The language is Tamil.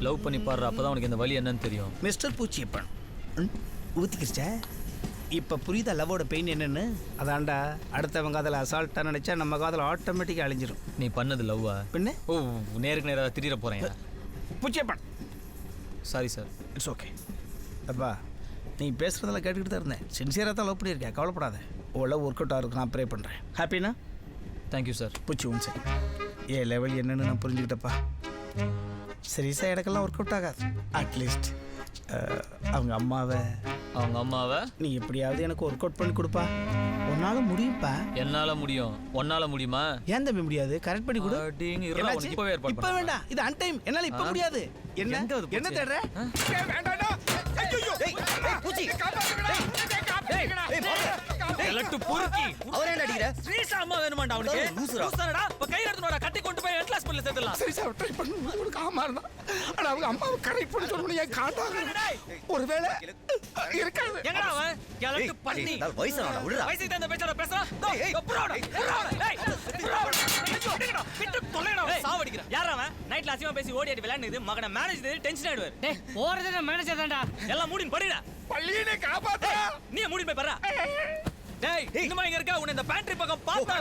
லவ் பண்ணி பாடுற அப்பதான் உனக்கு இந்த வலி என்னன்னு தெரியும். மிஸ்டர் பூச்சியப்பன் ஊத்திக்கிச்சா இப்போ புரியுதா லவ்வோட பெயின் என்னன்னு? அதான்டா அடுத்தவங்க அதில் அசால்ட்டாக நினச்சா நம்ம காதில் ஆட்டோமேட்டிக்காக அழிஞ்சிடும். நீ பண்ணது லவ்வா? பின்ன ஓ, நேருக்கு நேராக திடீர போகிறேன். பூச்சியப்பன் சாரி சார். It's okay. அப்பா நீ பேசுகிறதெல்லாம் கேட்டுக்கிட்டு தான் இருந்தேன். சின்சியராக தான் லவ் பண்ணியிருக்கேன், கவலைப்படாத. ஓ ஒர்க் அவுட் ஆகிருக்கு, நான் ப்ரே பண்ணுறேன். ஹாப்பினா? Thank you sir. பூச்சி உன் சரி ஏன் லெவல் என்னன்னு நான் புரிஞ்சுக்கிட்டப்பா. சீரியஸாக எனக்கெல்லாம் ஒர்க் அவுட் ஆகாது. அட்லீஸ்ட் அவங்க அம்மாவை நீ எப்படியாவது எனக்கு ஒர்க் அவுட் பண்ணி கொடுப்பா. உன்னால முடியும்ப்பா. என்னால முடியும், உன்னால முடியுமா? ஏன் தம்பி முடியாது? கரெக்ட் பண்ணி கொடு. இப்ப வேண்டாம், இது அன் டைம். என்னால இப்ப முடியாது. என்ன தேடுற? ஒருவேளை இருக்காது. எல்லாம் மூடி படிடா. பள்ளியிலே காப்பாத்து. நீ மூடி போய் பாரு. டேய், இன்னுமா இங்க இருக்க? உன்னை இந்த பேண்ட்ரி பக்கம் பார்த்தா.